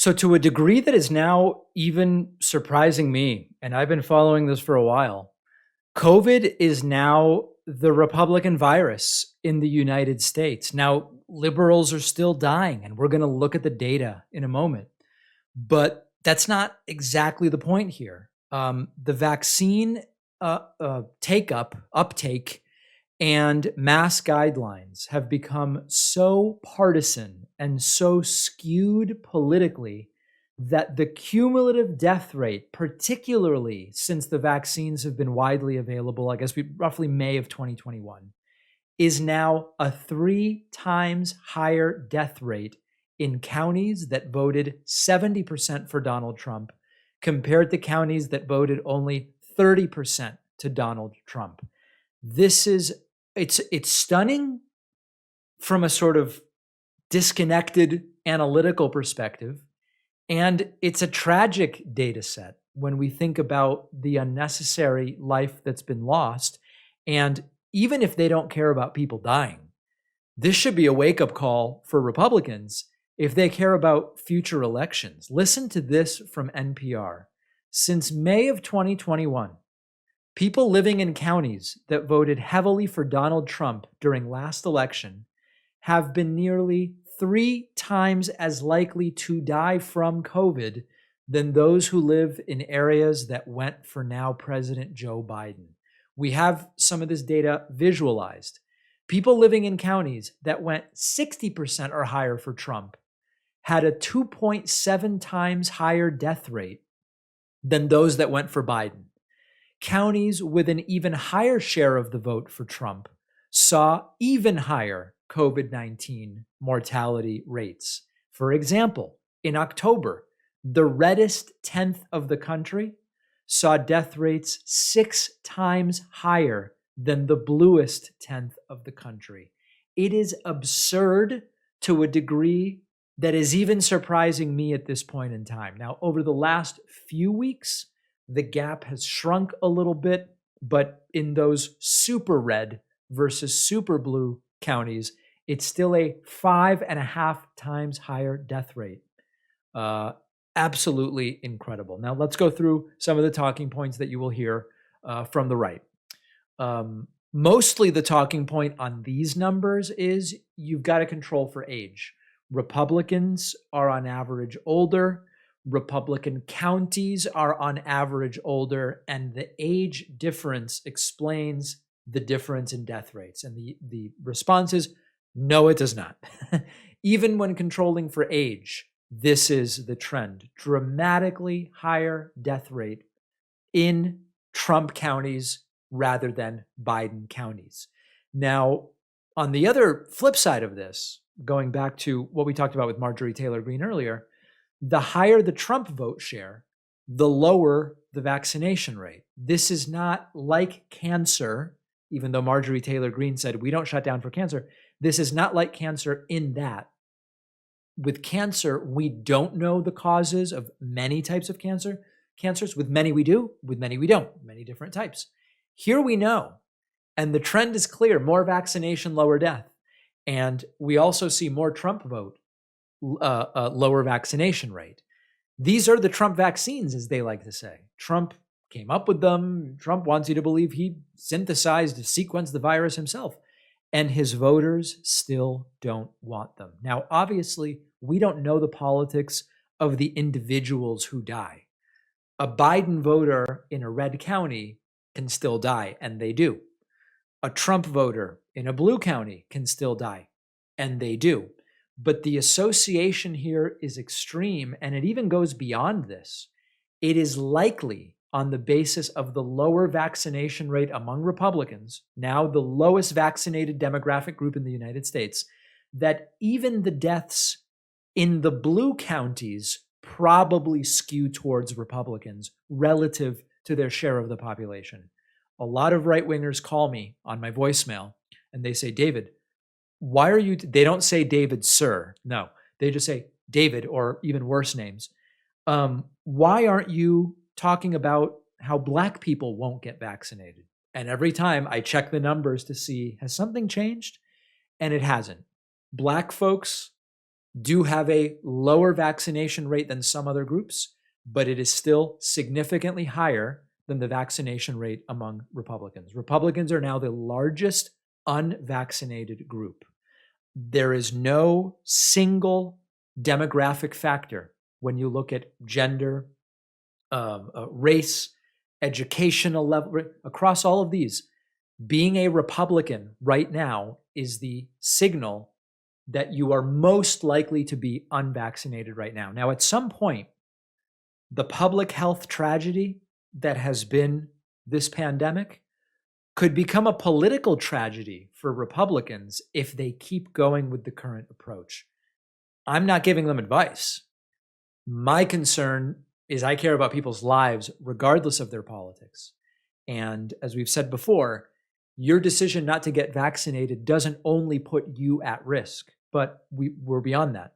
So, to a degree that is now even surprising me, and I've been following this for a while, COVID is now the Republican virus in the United States. Now, liberals are still dying, and we're going to look at the data in a moment. But that's not exactly the point here. The vaccine uptake, and mass guidelines have become so partisan and so skewed politically that the cumulative death rate, particularly since the vaccines have been widely available, I guess roughly May of 2021, is now a 3 times higher death rate in counties that voted 70% for Donald Trump compared to counties that voted only 30% to Donald Trump. This is it's stunning from a sort of disconnected analytical perspective, and it's a tragic data set when we think about the unnecessary life that's been lost. And even if they don't care about people dying, this should be a wake-up call for Republicans if they care about future elections. Listen to this from NPR. Since May of 2021, people living in counties that voted heavily for Donald Trump during last election have been nearly 3 times as likely to die from COVID than those who live in areas that went for now President Joe Biden. We have some of this data visualized. People living in counties that went 60% or higher for Trump had a 2.7 times higher death rate than those that went for Biden. Counties with an even higher share of the vote for Trump saw even higher COVID-19 mortality rates. For example, in October, the reddest 10th of the country saw death rates 6 times higher than the bluest 10th of the country. It is absurd to a degree that is even surprising me at this point in time. Now, over the last few weeks, the gap has shrunk a little bit, but in those super red versus super blue counties, it's still a 5.5 times higher death rate. Absolutely incredible. Now, let's go through some of the talking points that you will hear from the right. Mostly the talking point on these numbers is you've got to control for age. Republicans are on average older. Republican counties are on average older, and the age difference explains the difference in death rates. And the response is, no, it does not. Even when controlling for age, this is the trend. Dramatically higher death rate in Trump counties rather than Biden counties. Now, on the other flip side of this, going back to what we talked about with Marjorie Taylor Greene earlier, the higher the Trump vote share, the lower the vaccination rate. This is not like cancer, even though Marjorie Taylor Greene said we don't shut down for cancer. This is not like cancer in that with cancer, we don't know the causes of many types of cancers. With many we do, with many we don't, many different types. Here we know, and the trend is clear, more vaccination, lower death. And we also see more Trump vote, lower vaccination rate. These are the Trump vaccines, as they like to say. Trump came up with them. Trump wants you to believe he synthesized, sequenced the virus himself. And his voters still don't want them. Now, obviously, we don't know the politics of the individuals who die. A Biden voter in a red county can still die, and they do. A Trump voter in a blue county can still die, and they do. But the association here is extreme, and it even goes beyond this. It is likely, on the basis of the lower vaccination rate among Republicans, now the lowest vaccinated demographic group in the United States, that even the deaths in the blue counties probably skew towards Republicans relative to their share of the population. A lot of right-wingers call me on my voicemail, and they say, David, why are you, they don't say David, sir. No, they just say David, or even worse names. Why aren't you talking about how Black people won't get vaccinated? And every time I check the numbers to see, has something changed? And it hasn't. Black folks do have a lower vaccination rate than some other groups, but it is still significantly higher than the vaccination rate among Republicans. Republicans are now the largest unvaccinated group. There is no single demographic factor when you look at gender, race, educational level, across all of these. Being a Republican right now is the signal that you are most likely to be unvaccinated right now. Now, at some point, the public health tragedy that has been this pandemic could become a political tragedy for Republicans if they keep going with the current approach. I'm not giving them advice. My concern is I care about people's lives regardless of their politics. And as we've said before, your decision not to get vaccinated doesn't only put you at risk, but we're beyond that.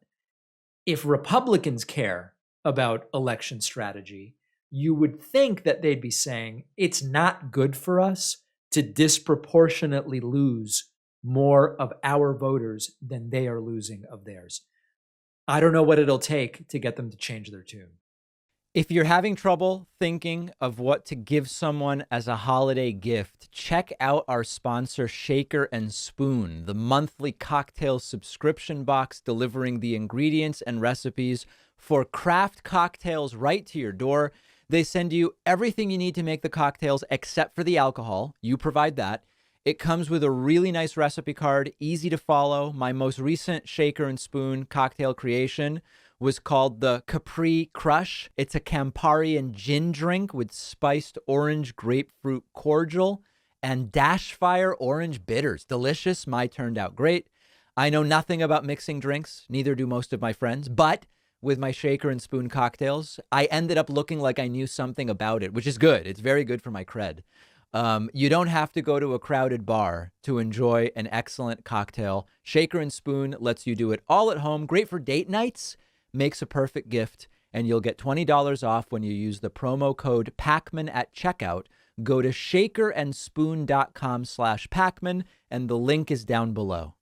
If Republicans care about election strategy, you would think that they'd be saying it's not good for us to disproportionately lose more of our voters than they are losing of theirs. I don't know what it'll take to get them to change their tune. If you're having trouble thinking of what to give someone as a holiday gift, check out our sponsor, Shaker and Spoon, the monthly cocktail subscription box delivering the ingredients and recipes for craft cocktails right to your door. They send you everything you need to make the cocktails except for the alcohol. You provide that. It comes with a really nice recipe card, easy to follow. My most recent Shaker and Spoon cocktail creation was called the Capri Crush. It's a Campari and gin drink with spiced orange grapefruit cordial and Dash Fire orange bitters. Delicious. Mine turned out great. I know nothing about mixing drinks. Neither do most of my friends. But with my Shaker and Spoon cocktails, I ended up looking like I knew something about it, which is good. It's very good for my cred. You don't have to go to a crowded bar to enjoy an excellent cocktail. Shaker and Spoon lets you do it all at home. Great for date nights. Makes a perfect gift, and you'll get $20 off when you use the promo code Pacman at checkout. Go to shakerandspoon.com/Pacman, and the link is down below.